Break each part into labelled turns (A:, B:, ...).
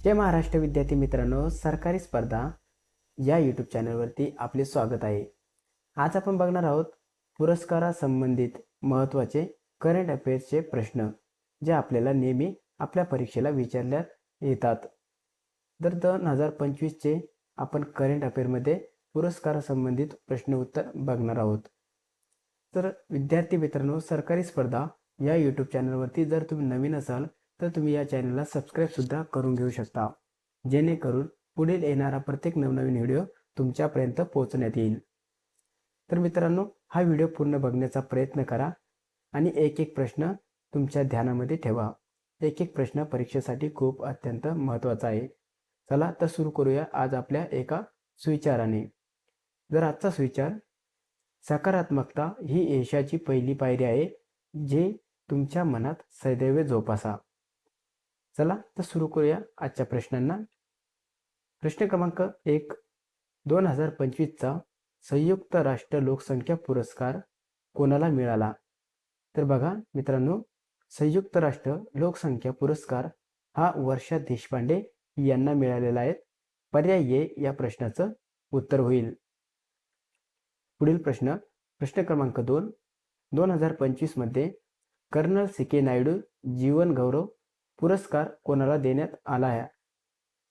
A: जय महाराष्ट्र विद्यार्थी मित्रांनो, सरकारी स्पर्धा या यूट्यूब चॅनलवरती आपले स्वागत आहे. आज आपण बघणार आहोत पुरस्कारासंबंधित महत्त्वाचे करंट अफेअर्सचे प्रश्न जे आपल्याला नेहमी आपल्या परीक्षेला विचारण्यात येतात. तर 2025चे आपण करंट अफेअरमध्ये पुरस्कारासंबंधित प्रश्न उत्तर बघणार आहोत. तर विद्यार्थी मित्रांनो, सरकारी स्पर्धा या यूट्यूब चॅनलवरती जर तुम्ही नवीन असाल तर तुम्ही या चॅनलला सबस्क्राईब सुद्धा करून घेऊ शकता, जेणेकरून पुढील येणारा प्रत्येक नवनवीन व्हिडिओ तुमच्यापर्यंत पोहोचण्यात येईल. तर मित्रांनो, हा व्हिडिओ पूर्ण बघण्याचा प्रयत्न करा आणि एक एक प्रश्न तुमच्या ध्यानामध्ये ठेवा. एक एक प्रश्न परीक्षेसाठी खूप अत्यंत महत्त्वाचा आहे. चला तर सुरू करूया आज आपल्या एका सुविचाराने. जर आजचा सुविचार, सकारात्मकता ही यशाची पहिली पायरी आहे, जे तुमच्या मनात सदैव जोपासा. चला तर सुरू करूया आजच्या प्रश्नांना. प्रश्न क्रमांक 1, 2025चा संयुक्त राष्ट्र लोकसंख्या पुरस्कार कोणाला मिळाला? तर बघा मित्रांनो, संयुक्त राष्ट्र लोकसंख्या पुरस्कार हा वर्षा देशपांडे यांना मिळालेला आहे. पर्याय ए या प्रश्नाचं उत्तर होईल. पुढील प्रश्न, प्रश्न क्रमांक 2, 2025मध्ये कर्नल सी.के. नायडू जीवन गौरव पुरस्कार कोणाला देण्यात आला आहे?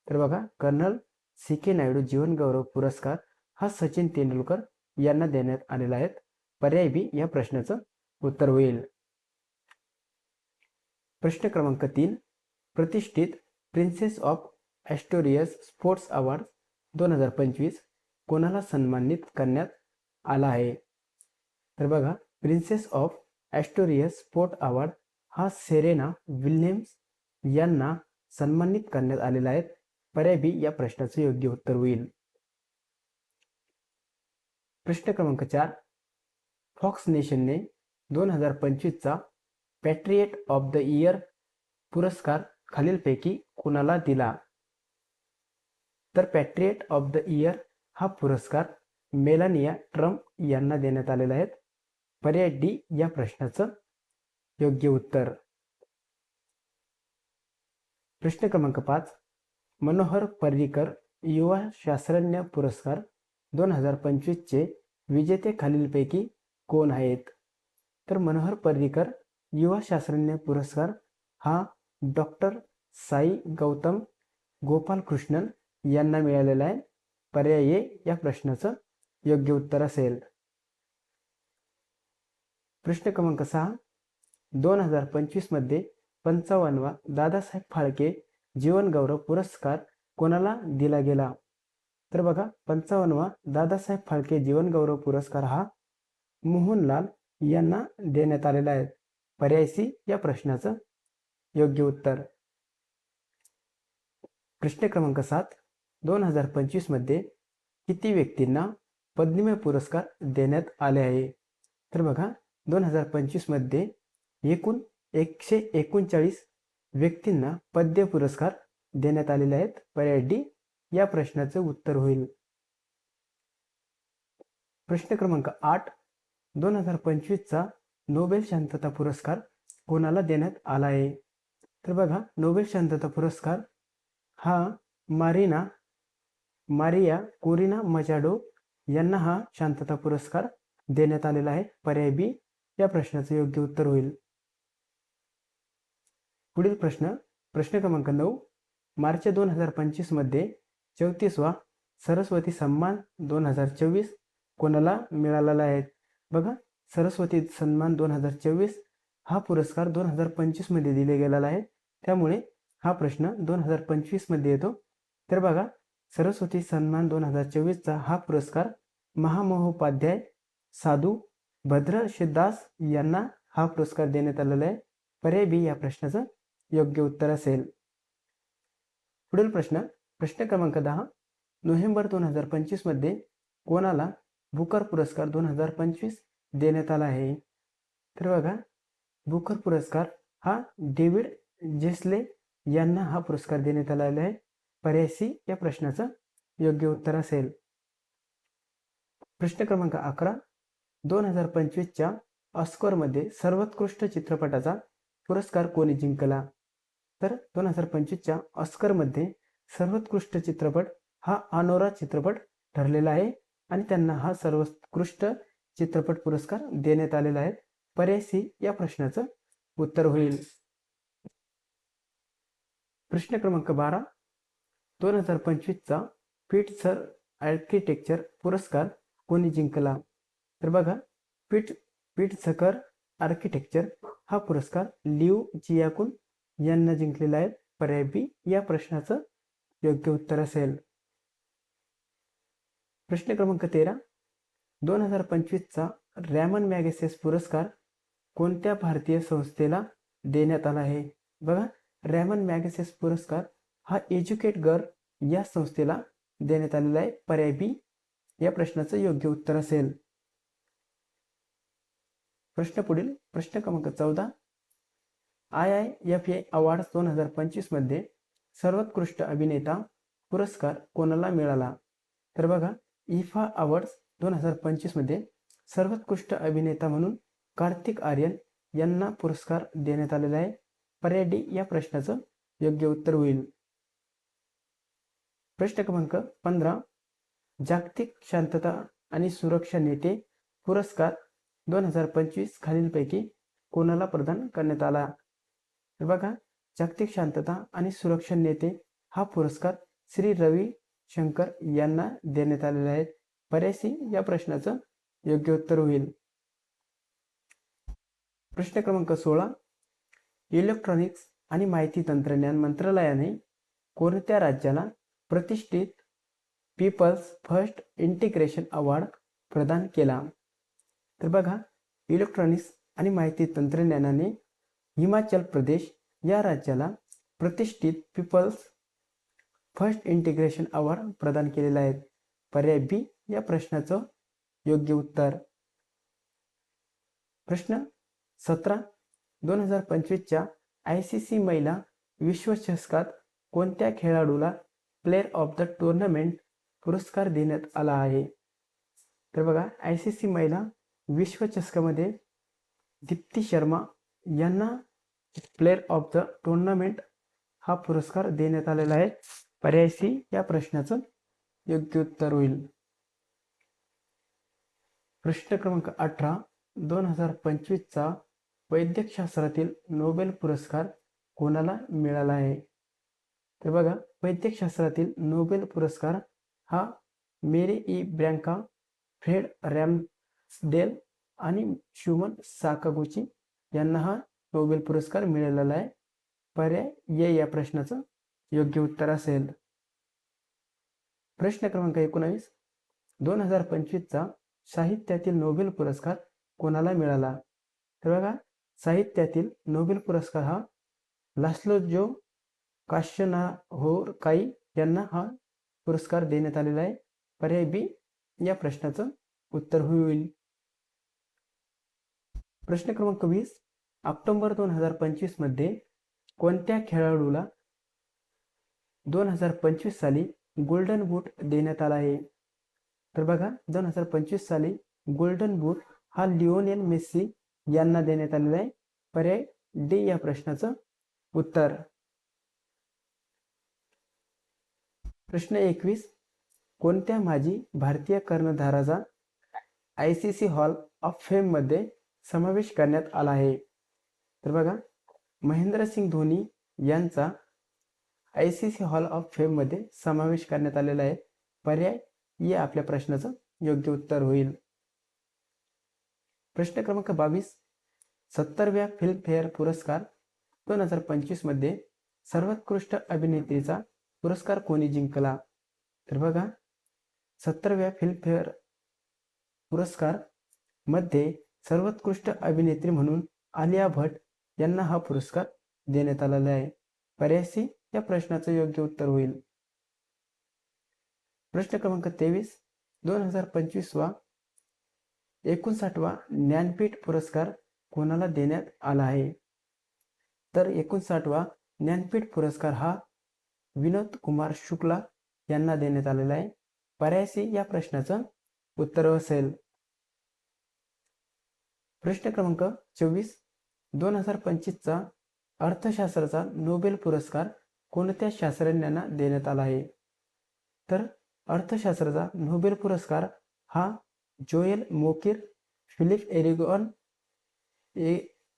A: तर बघा, कर्नल सी.के. नायडू जीवन गौरव पुरस्कार हा सचिन तेंडुलकर यांना देण्यात आलेला आहे. पर्याय बी या प्रश्नाचं उत्तर होईल. प्रश्न क्रमांक 3, प्रतिष्ठित प्रिन्सेस ऑफ ॲस्टोरियस स्पोर्ट्स अवॉर्ड 2025 कोणाला सन्मानित करण्यात आला आहे? तर बघा, प्रिन्सेस ऑफ ॲस्टोरियस स्पोर्ट अवॉर्ड हा सेरेना विल्यम्स यांना सन्मानित करण्यात आलेला आहे. पर्याय बी या प्रश्नाचं योग्य उत्तर होईल. प्रश्न क्रमांक 4, फॉक्स नेशनने 2025चा पॅट्रियट ऑफ द इयर पुरस्कार खालीलपैकी कुणाला दिला? तर पॅट्रियट ऑफ द इयर हा पुरस्कार मेलानिया ट्रम्प यांना देण्यात आलेला आहे. पर्याय डी या प्रश्नाचं योग्य उत्तर. प्रश्न क्रमांक 5, मनोहर पर्रीकर युवा शास्त्रज्ञ पुरस्कार 2025चे विजेते खालीलपैकी कोण आहेत? तर मनोहर पर्रीकर युवा शास्त्रज्ञ पुरस्कार हा डॉक्टर साई गौतम गोपालकृष्णन यांना मिळालेला आहे. पर्याय ए या प्रश्नाचं योग्य उत्तर असेल. प्रश्न क्रमांक 6, 2025मध्ये 55वा दादासाहेब फाळके जीवनगौरव पुरस्कार कोणाला दिला गेला? तर बघा, 55वा दादासाहेब फाळके जीवनगौरव पुरस्कार हा मोहनलाल यांना देण्यात आलेला आहे. पर्याय सी या प्रश्नाचं योग्य उत्तर. प्रश्न क्रमांक 7, 2025मध्ये किती व्यक्तींना पद्मश्री पुरस्कार देण्यात आले आहे? तर बघा, 2025मध्ये एकूण 139 व्यक्तींना पद्म पुरस्कार देण्यात आलेले आहेत. पर्याय डी या प्रश्नाचं उत्तर होईल. प्रश्न क्रमांक 8, 2025चा नोबेल शांतता पुरस्कार कोणाला देण्यात आला आहे? तर बघा, नोबेल शांतता पुरस्कार हा मारिया कोरिना मचाडो यांना हा शांतता पुरस्कार देण्यात आलेला आहे. पर्याय बी या प्रश्नाचं योग्य उत्तर होईल. पुढील प्रश्न, प्रश्न क्रमांक 9, मार्च 2025मध्ये 34वा सरस्वती सन्मान 2024 कोणाला मिळालेला आहे? बघा, सरस्वती सन्मान 2024 हा पुरस्कार 2025मध्ये दिले गेलेला आहे, त्यामुळे हा प्रश्न 2025मध्ये येतो. तर बघा, सरस्वती सन्मान 2024चा हा पुरस्कार महामहोपाध्याय साधू भद्रशिदास यांना हा पुरस्कार देण्यात आलेला आहे. पर्याय बी या प्रश्नाचं योग्य उत्तर असेल. पुढील प्रश्न, प्रश्न क्रमांक 10, नोव्हेंबर 2025मध्ये कोणाला बुकर पुरस्कार 2025 देण्यात आला आहे? तर बघा, बुकर पुरस्कार हा डेव्हिड जेस्ले यांना हा पुरस्कार देण्यात आलेला आहे. पर्याय सी या प्रश्नाचं योग्य उत्तर असेल. प्रश्न क्रमांक 11, 2025च्या ऑस्करमध्ये सर्वोत्कृष्ट चित्रपटाचा पुरस्कार कोणी जिंकला? तर 2025च्या ऑस्करमध्ये सर्वोत्कृष्ट चित्रपट हा अनोरा चित्रपट ठरलेला आहे आणि त्यांना हा सर्वोत्कृष्ट चित्रपट पुरस्कार देण्यात आलेला आहे. पर्याय सी या प्रश्नाचं उत्तर होईल. प्रश्न क्रमांक 12. 2025चा फिट्झर आर्किटेक्चर पुरस्कार कोणी जिंकला? तर बघा, फिट्झकर आर्किटेक्चर हा पुरस्कार लिऊ जियाकुन यांना जिंकलेला आहे. पर्याय बी या प्रश्नाचं योग्य उत्तर असेल. प्रश्न क्रमांक 13. 2025चा रॅमन मॅगसेस पुरस्कार कोणत्या भारतीय संस्थेला देण्यात आला आहे? बघा, रॅमन मॅगसेस पुरस्कार हा एज्युकेट गर्ल या संस्थेला देण्यात आलेला आहे. पर्याय बी या प्रश्नाचं योग्य उत्तर असेल. पुढील प्रश्न क्रमांक 14. IIFA अवॉर्ड 2025 मध्ये सर्वोत्कृष्ट अभिनेता पुरस्कार कोणाला मिळाला? तर बघा, इफा अवॉर्ड्स 2025 मध्ये सर्वोत्कृष्ट अभिनेता म्हणून कार्तिक आर्यन यांना पुरस्कार देण्यात आलेला आहे. पर्याय डी या प्रश्नाचं योग्य उत्तर होईल. प्रश्न क्रमांक 15. जागतिक शांतता आणि सुरक्षा नेते पुरस्कार 2025 खालीलपैकी कोणाला प्रदान करण्यात आला? तर बघा, जागतिक शांतता आणि सुरक्षा नेते हा पुरस्कार श्री रवी शंकर यांना देण्यात आलेला आहे. पर्याय सी या प्रश्नाचं योग्य उत्तर होईल. प्रश्न क्रमांक 16. इलेक्ट्रॉनिक्स आणि माहिती तंत्रज्ञान मंत्रालयाने कोणत्या राज्याला प्रतिष्ठित पीपल्स फर्स्ट इंटिग्रेशन अवॉर्ड प्रदान केला? तर बघा, इलेक्ट्रॉनिक्स आणि माहिती तंत्रज्ञानाने हिमाचल प्रदेश या राज्याला प्रतिष्ठित पीपल्स फर्स्ट इंटिग्रेशन अवॉर्ड प्रदान केलेला आहे. पर्याय बी या प्रश्नाचं योग्य उत्तर. प्रश्न 17. 2025च्या ICC महिला विश्वचषकात कोणत्या खेळाडूला प्लेअर ऑफ द टुर्नामेंट पुरस्कार देण्यात आला आहे? तर बघा, ICC महिला विश्वचषकामध्ये दीप्ती शर्मा यांना प्लेअर ऑफ द टुर्नामेंट हा पुरस्कार देण्यात आलेला आहे. पर्याय सी या प्रश्नाचं योग्य उत्तर होईल. प्रश्न क्रमांक 18. 2025चा वैद्यकशास्त्रातील नोबेल पुरस्कार कोणाला मिळाला आहे? तर बघा, वैद्यकशास्त्रातील नोबेल पुरस्कार हा मेरी ई ब्रँका, फ्रेड रॅम्सडेल आणि शुमन साकागुची यांना हा नोबेल पुरस्कार मिळालेला आहे. पर्याय ए या प्रश्नाचं योग्य उत्तर असेल. प्रश्न क्रमांक 19. 2025चा साहित्यातील नोबेल पुरस्कार कोणाला मिळाला? तर बघा, साहित्यातील नोबेल पुरस्कार हा लास्लो काश्यनाहोरकाई यांना हा पुरस्कार देण्यात आलेला आहे. पर्याय बी या प्रश्नाचं उत्तर होईल. प्रश्न क्रमांक 20. ऑक्टोबर 2025 मध्ये कोणत्या खेळाडूला 2025 साली गोल्डन बूट देण्यात आला आहे? तर बघा, 2025 साली गोल्डन बूट हा लिओनेल मेस्सी यांना देण्यात आलेला आहे. पर्याय डी या प्रश्नाचं उत्तर. प्रश्न 21. कोणत्या माजी भारतीय कर्णधाराचा ICC हॉल ऑफ फेम मध्ये समावेश करण्यात आला आहे? तर बघा, महेंद्रसिंग धोनी यांचा ICC हॉल ऑफ फेम मध्ये समावेश करण्यात आलेला आहे. पर्याय ए आपल्या प्रश्नाचं योग्य उत्तर होईल. प्रश्न क्रमांक 22. 70व्या फिल्मफेअर पुरस्कार 2025 मध्ये सर्वोत्कृष्ट अभिनेत्रीचा पुरस्कार कोणी जिंकला? तर बघा, 70व्या फिल्मफेअर पुरस्कार मध्ये सर्वोत्कृष्ट अभिनेत्री म्हणून आलिया भट यांना हा पुरस्कार देण्यात आलेला आहे. पर्याय सी या प्रश्नाचं योग्य उत्तर होईल. प्रश्न क्रमांक 23. 2025वा 59वा ज्ञानपीठ पुरस्कार कोणाला देण्यात आला आहे? तर 59वा ज्ञानपीठ पुरस्कार हा विनोद कुमार शुक्ला यांना देण्यात आलेला आहे. पर्याय सी या प्रश्नाचं उत्तर असेल. प्रश्न क्रमांक 24. 2025चा अर्थशास्त्राचा नोबेल पुरस्कार कोणत्या शास्त्रज्ञांना देण्यात आला आहे? तर अर्थशास्त्राचा नोबेल पुरस्कार हा जोएल मोकिर, फिलिप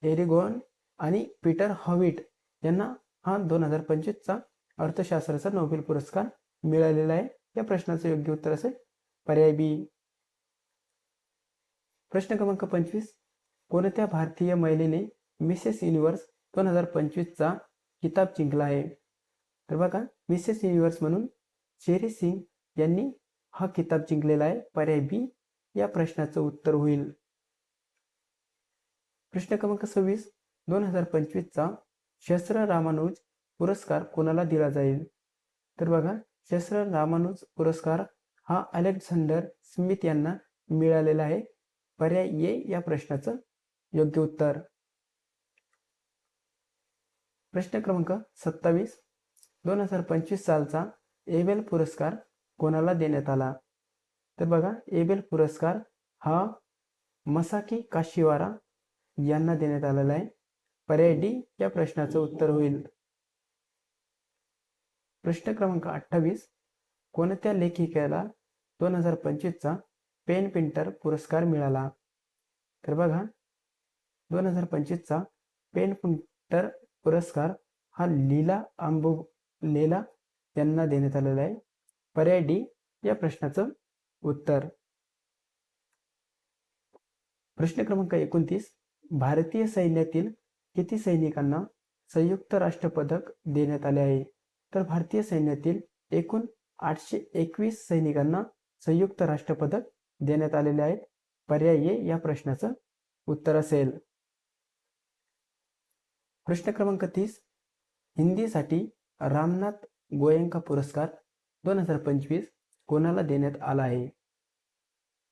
A: एरिगॉन आणि पीटर हॉविट यांना हा 2025चा अर्थशास्त्राचा नोबेल पुरस्कार मिळालेला आहे. या प्रश्नाचं योग्य उत्तर असेल पर्याय बी. प्रश्न क्रमांक 25. कोणत्या भारतीय महिलेने मिसेस युनिव्हर्स 2025चा किताब जिंकला आहे? तर बघा, मिसेस युनिव्हर्स म्हणून चेरी सिंग यांनी हा किताब जिंकलेला आहे. पर्याय बी या प्रश्नाचं उत्तर होईल. प्रश्न क्रमांक 26. 2025चा शस्त्र रामानुज पुरस्कार कोणाला दिला जाईल? तर बघा, शस्त्र रामानुज पुरस्कार हा अलेक्झांडर स्मिथ यांना मिळालेला आहे. पर्याय ए या प्रश्नाचं योग्य उत्तर. प्रश्न क्रमांक 27. 2025 सालचा एबेल पुरस्कार कोणाला देण्यात आला? तर बघा, एबेल पुरस्कार हा मसाकी काशिवारा यांना देण्यात आलेला आहे. पर्याय डी या प्रश्नाचं उत्तर होईल. प्रश्न क्रमांक 28. कोणत्या लेखिकेला 2025चा पेन पेंटर पुरस्कार मिळाला? तर बघा, 2025चा पेन पेंटर पुरस्कार हा लीला आंबुलेला यांना देण्यात आलेला आहे. पर्याय डी या प्रश्नाचं उत्तर. प्रश्न क्रमांक 29. भारतीय सैन्यातील किती सैनिकांना संयुक्त राष्ट्र पदक देण्यात आले आहे? तर भारतीय सैन्यातील एकूण 821 सैनिकांना संयुक्त राष्ट्र पदक देण्यात आलेले आहेत. पर्याय ए या प्रश्नाचं उत्तर असेल. प्रश्न क्रमांक 30. हिंदीसाठी रामनाथ गोयंका पुरस्कार 2025 कोणाला देण्यात आला आहे?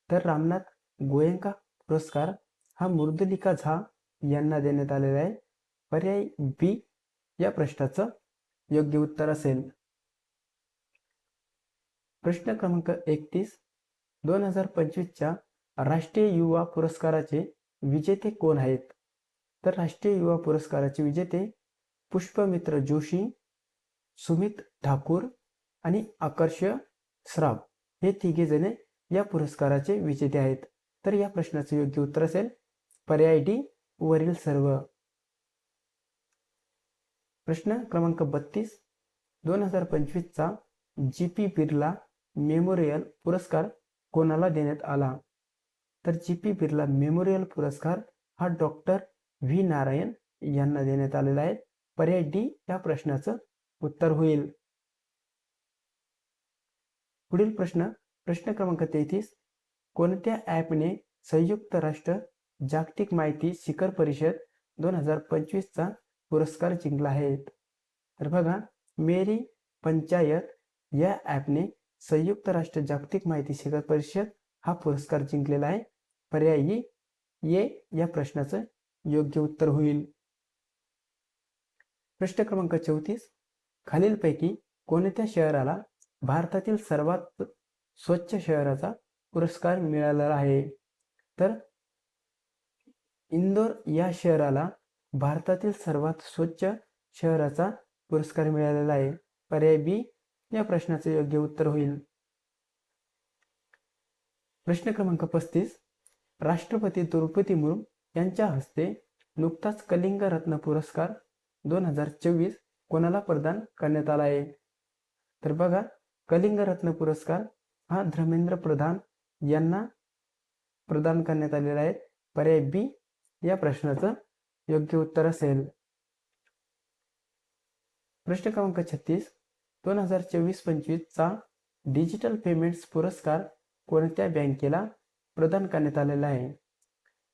A: तर रामनाथ गोयंका पुरस्कार हा मृदुलिका झा यांना देण्यात आलेला आहे. पर्याय बी या प्रश्नाचं योग्य उत्तर असेल. प्रश्न क्रमांक 31. 2025च्या राष्ट्रीय युवा पुरस्काराचे विजेते कोण आहेत? तर राष्ट्रीय युवा पुरस्काराचे विजेते पुष्पमित्र जोशी, सुमित ठाकूर आणि आकर्ष श्राफ हे तिघे जण या पुरस्काराचे विजेते आहेत. तर या प्रश्नाचे योग्य उत्तर असेल पर्याय डी वरील सर्व. प्रश्न क्रमांक 32. 2025चा जी.पी. बिर्ला मेमोरियल पुरस्कार कोणाला देण्यात आला? तर जी.पी. बिर्ला मेमोरियल पुरस्कार हा डॉक्टर व्ही नारायण यांना देण्यात आलेला आहे. पर्याय डी या प्रश्नाचं उत्तर होईल. पुढील प्रश्न क्रमांक 33. कोणत्या ॲपने संयुक्त राष्ट्र जागतिक माहिती शिखर परिषद 2025चा पुरस्कार जिंकला आहे? तर बघा, मेरी पंचायत या ॲपने संयुक्त राष्ट्र जागतिक माहिती शिखर परिषद हा पुरस्कार जिंकलेला आहे. पर्याय ए या प्रश्नाचं योग्य उत्तर होईल. प्रश्न क्रमांक 34. खालीलपैकी कोणत्या शहराला भारतातील सर्वात स्वच्छ शहराचा पुरस्कार मिळालेला आहे? तर इंदोर या शहराला भारतातील सर्वात स्वच्छ शहराचा पुरस्कार मिळालेला आहे. पर्याय बी या प्रश्नाचे योग्य उत्तर होईल. प्रश्न क्रमांक 35. राष्ट्रपती द्रौपदी मुर्मू यांच्या हस्ते नुकताच कलिंग रत्न पुरस्कार 2024 कोणाला प्रदान करण्यात आला आहे? तर बघा, कलिंग रत्न पुरस्कार हा धर्मेंद्र प्रधान यांना प्रदान करण्यात आलेला आहे. पर्याय बी या प्रश्नाचं योग्य उत्तर असेल. प्रश्न क्रमांक 36. 2024-25 चा डिजिटल पेमेंट्स पुरस्कार कोणत्या बँकेला प्रदान करण्यात आलेला आहे?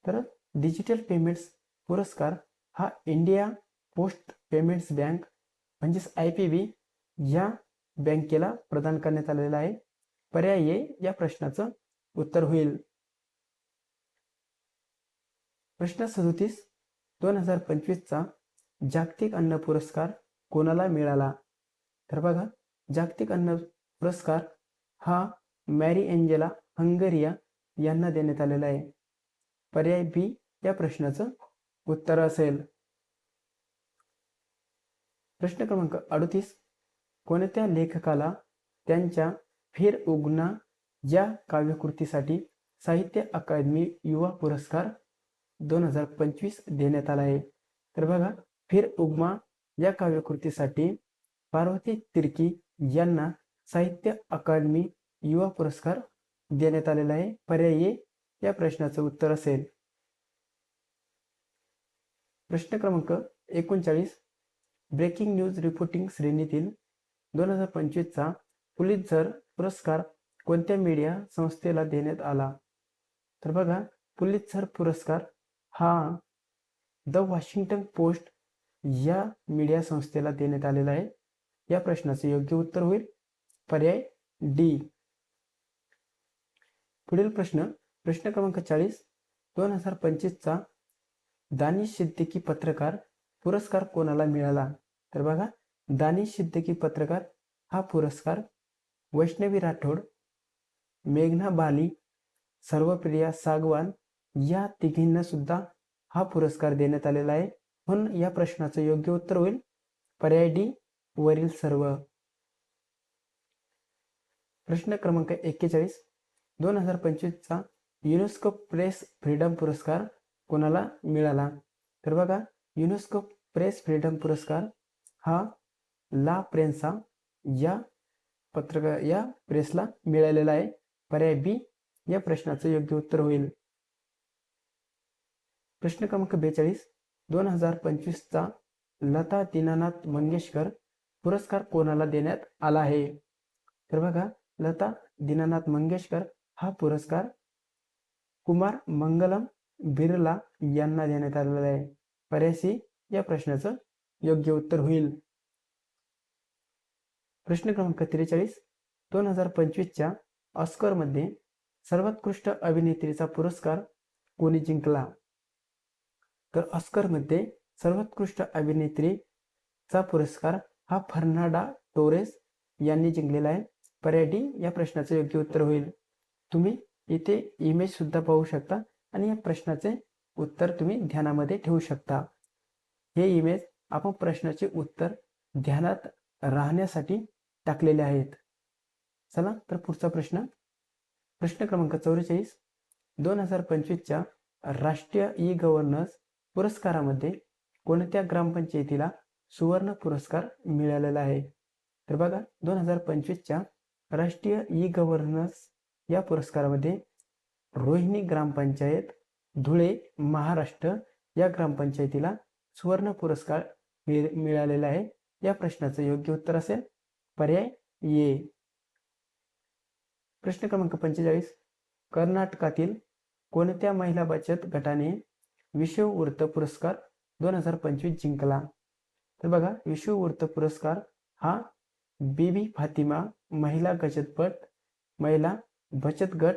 A: तर डिजिटल पेमेंट्स पुरस्कार हा इंडिया पोस्ट पेमेंट्स बँक म्हणजेच IPB या बँकेला प्रदान करण्यात आलेला आहे. पर्याय ए या प्रश्नाचं उत्तर होईल. प्रश्न 37. 2025चा जागतिक अन्न पुरस्कार कोणाला मिळाला? तर बघा, जागतिक अन्न पुरस्कार हा मॅरी एंजेला हंगेरिया यांना देण्यात आलेला आहे. पर्याय बी या प्रश्नाचं उत्तर असेल. प्रश्न क्रमांक 38, कोणत्या लेखकाला त्यांच्या फिर उगना या काव्यकृतीसाठी साहित्य अकादमी युवा पुरस्कार 2025 देण्यात आला आहे? तर बघा, फिर उगमा या काव्यकृतीसाठी पार्वती तिर्की यांना साहित्य अकादमी युवा पुरस्कार देण्यात आलेला आहे. पर्याय ए या प्रश्नाचं उत्तर असेल. प्रश्न क्रमांक 39, ब्रेकिंग न्यूज रिपोर्टिंग श्रेणीतील 2025चा पुलित्झर पुरस्कार कोणत्या मीडिया संस्थेला देण्यात आला? तर बघा, पुलित्झर पुरस्कार हा द वॉशिंग्टन पोस्ट या मीडिया संस्थेला देण्यात आलेला आहे. या प्रश्नाचे योग्य उत्तर होईल पर्याय डी. पुढील प्रश्न, प्रश्न क्रमांक 40, 2025चा दानिश सिद्दीकी पत्रकार पुरस्कार कोणाला मिळाला? तर बघा, दानिश सिद्दीकी पत्रकार हा पुरस्कार वैष्णवी राठोड, मेघना बाली, सर्वप्रिया सागवान या तिघींना सुद्धा हा पुरस्कार देण्यात आलेला आहे. म्हणून या प्रश्नाचं योग्य उत्तर होईल पर्याय डी, वरील सर्व. प्रश्न क्रमांक 41, 2025चा युनेस्को प्रेस फ्रीडम पुरस्कार कोणाला मिळाला? तर बघा, युनेस्को प्रेस फ्रीडम पुरस्कार हा ला प्रेन्सा या प्रेसला मिळालेला आहे. पर्याय बी या प्रश्नाचं योग्य उत्तर होईल. प्रश्न क्रमांक 42, 2025चा लता दीनानाथ मंगेशकर पुरस्कार कोणाला देण्यात आला आहे? तर बघा, लता दीनानाथ मंगेशकर हा पुरस्कार कुमार मंगलम बिर्ला यांना देण्यात आलेला आहे. पर्याय सी या प्रश्नाचं योग्य उत्तर होईल. प्रश्न क्रमांक 43, 2025च्या ऑस्करमध्ये सर्वोत्कृष्ट अभिनेत्रीचा पुरस्कार कोणी जिंकला? तर ऑस्करमध्ये सर्वोत्कृष्ट अभिनेत्रीचा पुरस्कार हा फर्नांडा टोरेस यांनी जिंकलेला आहे. पर्याय डी या प्रश्नाचे योग्य उत्तर होईल. तुम्ही इथे इमेज सुद्धा पाहू शकता आणि या प्रश्नाचे उत्तर तुम्ही ध्यानामध्ये ठेवू शकता. हे इमेज आपण प्रश्नाचे उत्तर ध्यानात राहण्यासाठी टाकलेले आहेत. चला तर पुढचा प्रश्न, प्रश्न क्रमांक 44, 2025च्या राष्ट्रीय ई गव्हर्नन्स पुरस्कारामध्ये कोणत्या ग्रामपंचायतीला सुवर्ण पुरस्कार मिळालेला आहे? तर बघा, 2025च्या राष्ट्रीय ई गव्हर्नन्स या पुरस्कारामध्ये रोहिणी ग्रामपंचायत, धुळे, महाराष्ट्र या ग्रामपंचायतीला सुवर्ण पुरस्कार मिळालेला आहे. या प्रश्नाचं योग्य उत्तर असेल पर्याय ए. प्रश्न क्रमांक 45, कर्नाटकातील कोणत्या महिला बचत गटाने विश्ववृत्त पुरस्कार 2025 जिंकला? तर बघा, विश्ववृत्त पुरस्कार हा बीबी फातिमा महिला बचत गट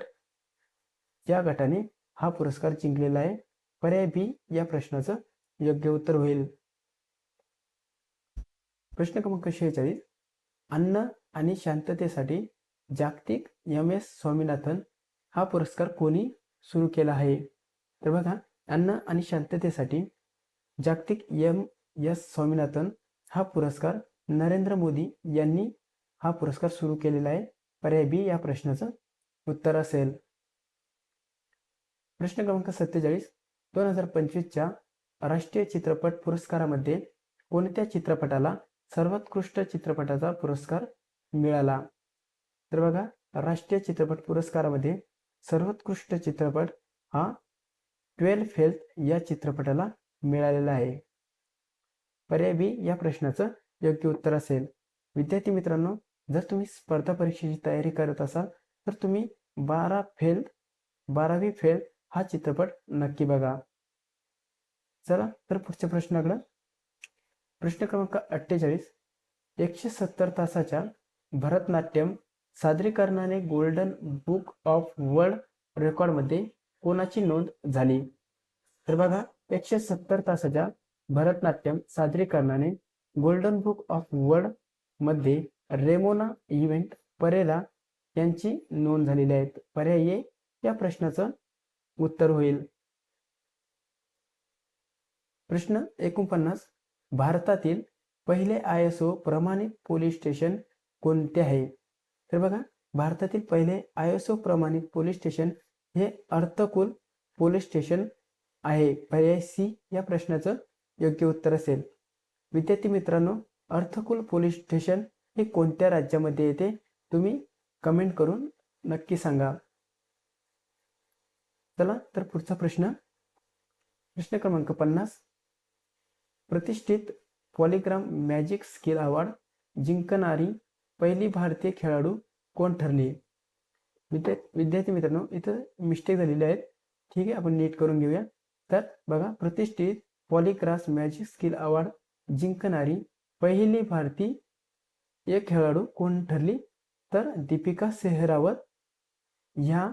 A: या गटाने हा पुरस्कार जिंकलेला आहे. पर्याय बी या प्रश्नाचं योग्य उत्तर होईल. प्रश्न क्रमांक 46, अन्न आणि शांततेसाठी जागतिक एम.एस. स्वामीनाथन हा पुरस्कार कोणी सुरू केला आहे? तर बघा, अन्न आणि शांततेसाठी जागतिक एम.एस. स्वामीनाथन हा पुरस्कार नरेंद्र मोदी यांनी हा पुरस्कार सुरू केलेला आहे. पर्याय बी या प्रश्नाचं उत्तर असेल. प्रश्न क्रमांक 47, 2025च्या राष्ट्रीय चित्रपट पुरस्कारामध्ये कोणत्या चित्रपटाला सर्वोत्कृष्ट चित्रपटाचा पुरस्कार मिळाला? तर बघा, राष्ट्रीय चित्रपट पुरस्कारामध्ये सर्वोत्कृष्ट चित्रपट हा 12 फेल्स या चित्रपटाला मिळालेला आहे. पर्याय बी या प्रश्नाचं योग्य उत्तर असेल. विद्यार्थी मित्रांनो, जर तुम्ही स्पर्धा परीक्षेची तयारी करत असाल तर तुम्ही 12वी फेल हा चित्रपट नक्की बघा. चला तर पुढच्या प्रश्नाकडे. प्रश्न क्रमांक 48, 170 तासाच्या भरतनाट्यम सादरीकरणाने गोल्डन बुक ऑफ वर्ल्ड रेकॉर्डमध्ये कोणाची नोंद झाली? तर बघा, 170 तासाच्या भरतनाट्यम सादरीकरणाने गोल्डन बुक ऑफ वर्ल्ड मध्ये रेमोना इव्हेंट परेरा यांची नोंद झालेली आहे. पर्याय ए या प्रश्नाचं उत्तर होईल. प्रश्न 49, भारतातील पहिले ISO प्रमाणित पोलीस स्टेशन कोणते आहे? तर बघा, भारतातील पहिले ISO प्रमाणित पोलीस स्टेशन हे अर्तकुल पोलीस स्टेशन आहे. पर्याय सी या प्रश्नाचं योग्य उत्तर असेल. विद्यार्थी मित्रांनो, अर्थकुल पोलीस स्टेशन हे कोणत्या राज्यामध्ये येते? तुम्ही कमेंट करून नक्की सांगा. चला तर पुढचा प्रश्न क्रमांक 50. प्रतिष्ठित पॉलीग्राम मॅजिक स्किल अवॉर्ड जिंकणारी पहिली भारतीय खेळाडू कोण ठरली? विद्यार्थी मित्रांनो, इथं मिस्टेक झालेली आहेत. ठीक आहे, आपण नीट करून घेऊया. तर बघा, प्रतिष्ठित पॉलीग्राफ मॅजिक स्किल अवॉर्ड जिंकणारी पहिली भारतीय खेळाडू कोण ठरली? तर दीपिका सेहरावत ह्या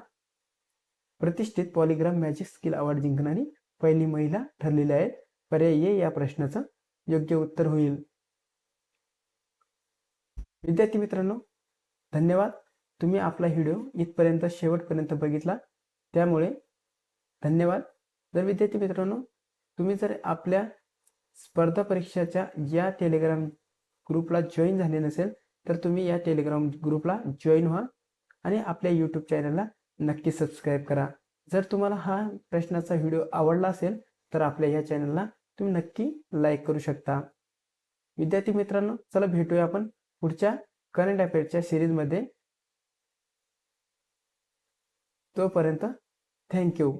A: प्रतिष्ठित पॉलीग्राफ मॅजिक स्किल अवॉर्ड जिंकणारी पहिली महिला ठरलेल्या आहेत. पर्याय ए या प्रश्नाचं योग्य उत्तर होईल. विद्यार्थी मित्रांनो, धन्यवाद. तुम्ही आपला व्हिडिओ इथपर्यंत शेवटपर्यंत बघितला, त्यामुळे धन्यवाद. जर विद्यार्थी मित्रांनो, तुम्ही जर आपल्या स्पर्धा परीक्षाच्या या टेलिग्राम ग्रुपला जॉईन झाले नसेल, तर तुम्ही या टेलिग्राम ग्रुपला जॉईन व्हा आणि आपल्या यूट्यूब चॅनलला नक्की सबस्क्राईब करा. जर तुम्हाला हा प्रश्नाचा व्हिडिओ आवडला असेल तर आपल्या या चॅनलला तुम्ही नक्की लाईक करू शकता. विद्यार्थी मित्रांनो, चला भेटूया आपण पुढच्या करंट अफेअर्सच्या सिरीजमध्ये. तोपर्यंत थँक्यू.